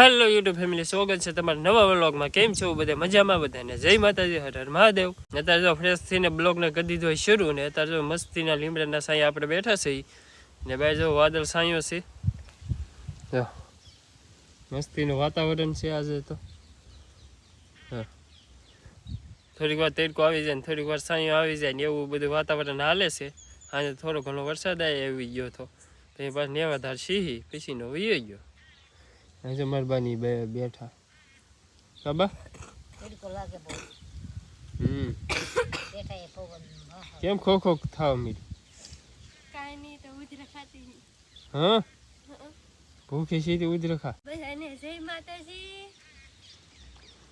Hello YouTube family, સ્વાગત છે તમારા નવા વ્લોગમાં। કેમ છો બધા? મજામાં બધાને? જય માતાજી, હર હર મહાદેવ। અત્યારે જો ફ્રેશ થઈને બ્લોગને કરી દીધો હોય શરૂ ને અત્યારે જો મસ્તીના લીમડાના સાંયા આપણે બેઠા છે ને ભાઈ જો વાદળ સાંયો છે, જો મસ્તીનું વાતાવરણ છે આજે તો। હા, થોડીક વાર તડકો આવી જાય ને થોડીક વાર સાંયો આવી જાય ને એવું બધું વાતાવરણ હાલે છે। આજે થોડો ઘણો વરસાદ આવી ગયો તો પછી પાછું નેવાધાર સીહી પછીનો વયો ગયો। આજે મરબાની બેઠા બાબા કેમ ખો ખો થાવ મીરી? કાઈ નહીં, તો ઉધરા ખાતી। હા, ભૂખી સીધી ઉધરા ખા। બધાને જય માતાજી।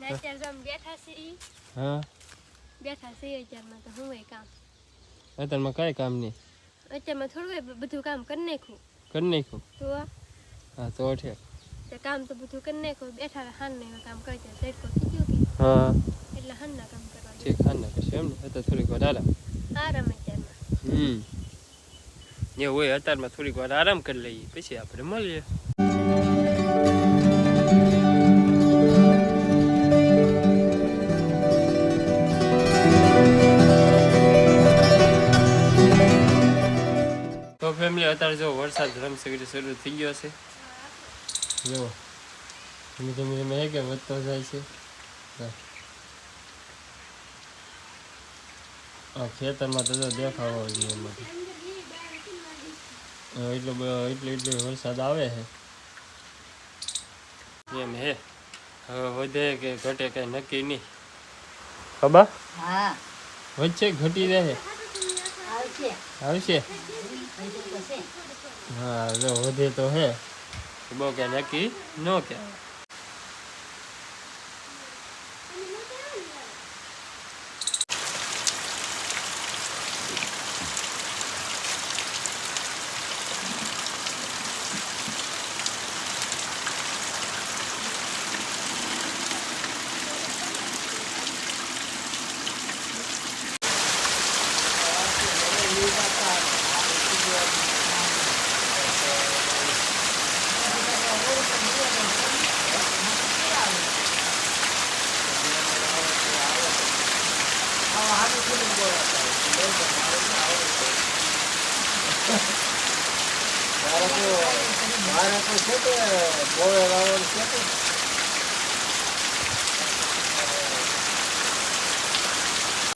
અત્યારે જો બેઠા છીએ। હા, બેઠા છીએ અત્યારમાં તો હું કામ અત્યારમાં કાંઈ કામ નહીં? અત્યારમાં થોડું બધું કામ કરી નાખ્યું। કરી નાખ્યું? તો હા તો ઠીક, કામ તો બધું કરી નાખ્યું। બેઠા હાનના કામ કરતા તડકો થઈ ગયો કે હા એટલે હાનના કામ કરવા ઠીક, હાનના કરશે એમ ને? અત્યારે થોડીક વાર આરામ અત્યારમાં એવું હોય, અત્યારમાં થોડીક વાર આરામ કરી લઈએ પછી આપણે મળીએ। તો ફેમિલી અત્યારે જો વરસાદ રમસગડી શરૂ થઈ ગયો છે। જો ધીમે ધીમે ધીમે કે વધતો જાય છે। આ ખેતરમાં તો દેખાવો જોઈએ એમાંથી એટલો વરસાદ આવે છે એમ હે। હવે વધે કે ઘટે કઈ નક્કી નહીં ખબર। હા, વચ્ચે ઘટી રહે આવશે। હા જો વધે તો હે, બહુ કે નક્કી ન કે।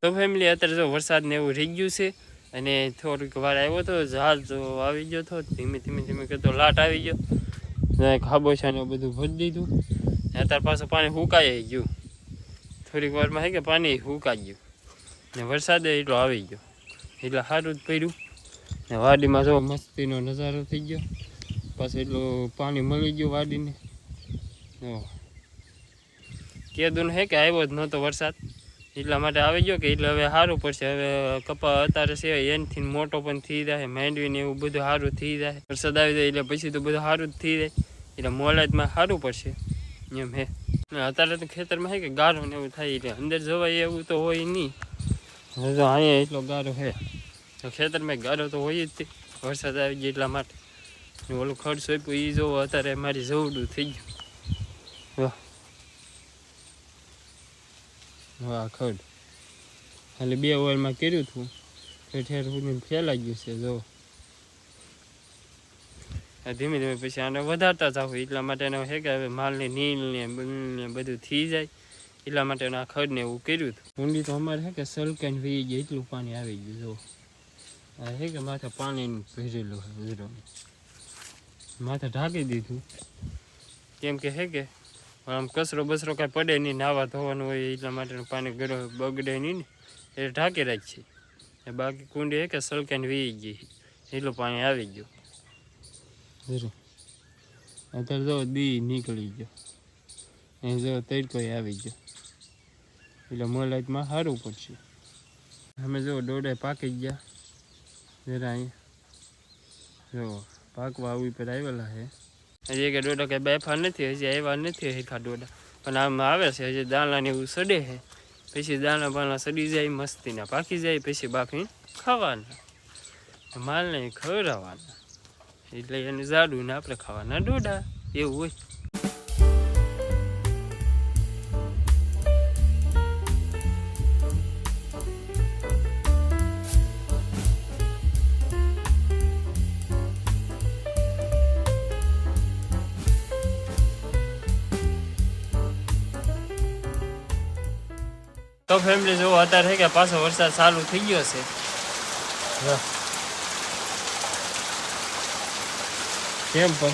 તો ફેમિલી અત્યારે જો વરસાદ ને એવું રહી ગયું છે અને થોડીક વાર આવ્યો તો ઝાડ જો આવી ગયો તો ધીમે ધીમે ધીમે કરતો લાટ આવી ગયો, ખાબોછા ને બધું ભરી દીધું। અત્યારે પાછું પાણી સુકાઈ ગયું, થોડીક વારમાં હે કે પાણી સુકાઈ ગયું ને વરસાદ એટલો આવી ગયો એટલે સારું જ પડ્યું ને વાડીમાં જો મસ્તીનો નજારો થઈ ગયો। પાછું એટલું પાણી મળી ગયું વાડીને। કીધું હે કે આવ્યો જ નહોતો વરસાદ એટલા માટે આવી ગયો કે એટલે હવે સારું પડશે। હવે કપા અત્યારે છે એનથી મોટો પણ થઈ જાય, માંડવીને એવું બધું સારું થઈ જાય। વરસાદ આવી જાય એટલે પછી તો બધું સારું જ થઈ જાય એટલે મોલાદમાં સારું પડશે એમ હે। અત્યારે તો ખેતરમાં હે કે ગારો ને એવું થાય એટલે અંદર જવાય એવું તો હોય નહીં। તો અહીંયા એટલો ગારો છે તો ખેતરમાં ગારો તો હોય જ તે, વરસાદ આવી ગયો એટલા માટે। ઓલું ખડ સોંપ્યું એ જોવો અત્યારે મારી જવડું થઈ ગયું। હા ખડ ખાલી 2 ઓવરમાં કર્યું હતું ઠેર સુધી ફેલાઈ ગયું છે જો। ધીમે ધીમે પછી આને વધારતા જાવ એટલા માટે હે કે હવે માલને નીલ ને બધું થઈ જાય એટલા માટે આ ખડ ને એવું કર્યું હતું। ઊંડી તો અમારે હે કે સલકાઈને વી ગઈ એટલું પાણી આવી ગયું જો। આ હે કે માથે પાણી ભરેલું છે, માથે ઢાંકી દીધું કેમ કે હે કે આમ કચરો બસરો કાંઈ પડે નહીં, નાવા ધોવાનું હોય એટલા માટેનું પાણી બગડે નહીં ને એટલે ઢાંકી રાખીએ। બાકી કુંડી હે કે સલકાઈને વી ગઈ એટલું પાણી આવી ગયું। અત્યારે જો દી નીકળી ગયો એ જો તડકો આવી ગયો એટલે મોલાઈટમાં સારું પડશે। અમે જો ડોડા પાકી ગયા જરા અહીંયા જો પાકવા ઉપર આવેલા છે। હજી કે ડોડા કંઈ બેફા નથી, હજી આવ્યા નથી હેઠા ડોડા પણ આમાં આવે છે હજી દાણાને એવું સડે છે પછી દાણા બાણા સડી જાય મસ્તીના પાકી જાય પછી બાફી ખાવાના, માલને ખવડાવવાના એટલે એને જાડું ને આપણે ખાવાના ડોડા એવું હોય। તો ફેમિલી જો અત્યારે કે પાછો વરસાદ ચાલુ થઈ ગયો છે કેમ પણ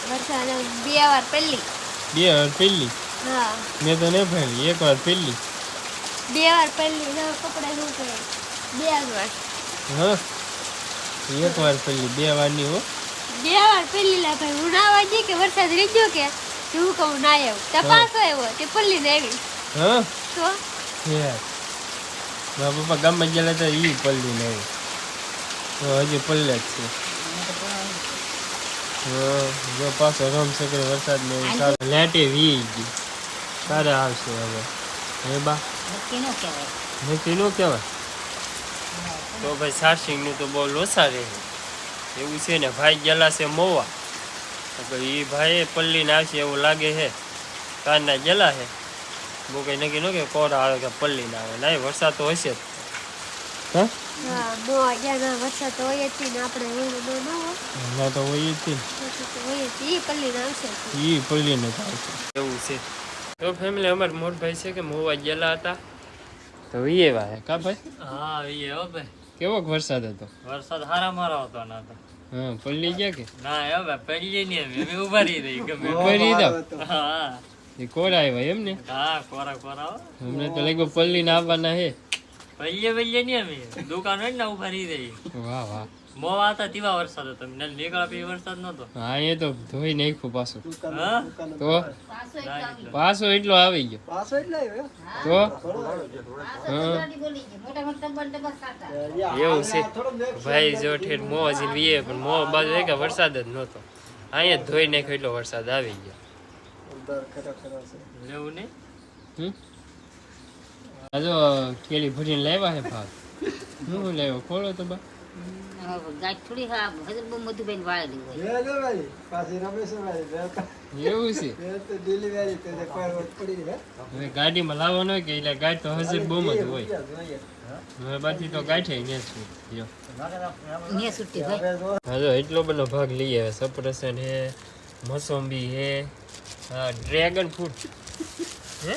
વરસાદ 2 વાર પહેલી 2 વાર પહેલી હા મેં તો નહીં પહેલી 1 વાર પહેલી 2 વાર પહેલી ના કપડા શું કરે 2 વાર હા 1 વાર પહેલી 2 વાર ની હો 2 વાર પહેલી લા ભાઈ હું નાવા જઈ કે વરસાદ રીજ્યો કે હું કહું ના આવ્યો તપાસો આવ્યો તે પલ્લી ને આવી હા તો યાર મારા પપ્પા ગામમાં ગયેલા હતા ઈ પલ્લી ને તો હજી પલ્લે જ છે હા જો પાછો રમસકડે વરસાદ ને સારું લાટે વી ગઈ તારે આવશે હવે હે બા નક્કી નો કહેવાય તો ભાઈ સાર્સિંગ નું તો બહુ લોસા રહે એવું છે ને ભાઈ ગયેલા છે મોવા તો એ ભાઈ પલ્લીને આવશે એવું લાગે છે કારના ગયેલા છે બહુ કઈ નક્કી ન કે કોરા આવે કે પલ્લીને આવે ના વરસાદ તો હશે જ હા હા મો જાના વરસાદ તો હોય જ ને આપણે એવું ન હોય ના તો હોય જ તો હોય જ ઈ પલ્લી ના આવશે ઈ પલ્લીને આવશે એવું છે તો ફેમિલી અમાર મોટ ભાઈ છે કે મોવા ગયેલા હતા તો એ એવા હે કા ભાઈ હા એ હો ભાઈ કેવો વરસાદ હતો વરસાદ હારા મારો હતો ના તો હા પલ્લી ગયા કે ના હો ભાઈ પડી નહીં અમે ઉભા રહી રહી ગમે પડી દો હા એ કોરા આવ્યા એમ ને હા કોરા કોરા હો. અમને તો લાગ્યું પલ્લીને આવવાના હે પલ્લે નહીં અમે દુકાન હોય ને ઉભા રહી રહી વાહ વાહ મોવા હતા તેવા વરસાદ હતો નીકળ્યા પછી વરસાદ નતો હા એ તો ધોઈ નાખ્યું પાછું હા તો પાછો એટલો આવી ગયો તો હા. એવું છે ભાઈ જો ઠેર મોં હજી વીએ પણ મોં બાજુ એક વરસાદ જ નહોતો અહીંયા જ ધોઈ નાખ્યો એટલો વરસાદ આવી ગયો લેવું નહીં આ જો કેળી ભરીને લાવ્યા હે ભાગ હું લાવ્યો ખોલો તો બા થોડી હા હજુ બહુ મધુબેન વાળેલી હોય એવું છે હવે ગાડીમાં લાવવાનો હોય કે એટલે ગાડી તો હજુ બહુ જ હોય હવે બાકી તો ગાંઠે ને છું જો ને છૂટી હોય હા જો એટલો બધો ભાગ લઈએ હવે સફરજન હે મોસંબી હે હા ડ્રેગન ફ્રૂટ હે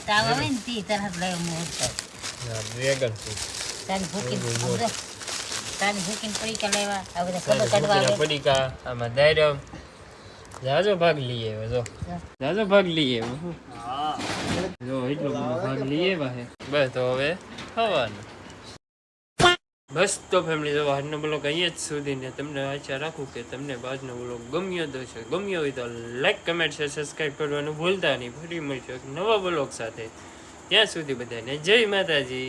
તાવ આવે ને તે તરફ લાવ્યો મોર હા ડ્રેગન ફ્રૂટ તારી ભૂકીને તારી ભૂકીને પડીકા લાવ્યા આ બધા કબર કાઢવા આવે પડીકા આમાં દાયરમ જાજો ભાગ લઈએ હવે જો જાજો ભાગ લઈએ હવે હું હા જો એટલો બધો ભાગ લઈએ હે બસ તો હવે ખાવાનું બસ તો ફેમિલી જો આજનો બ્લોગ અહીંયા જ સુધી ને તમને આશા રાખું કે તમને આજનો બ્લોગ ગમ્યો તો છે ગમ્યો હોય તો લાઈક કમેન્ટ શેર સબસ્ક્રાઈબ કરવાનું ભૂલતા નહીં ફરી મળશું એક નવા બ્લોગ સાથે ત્યાં સુધી બધાને જય માતાજી.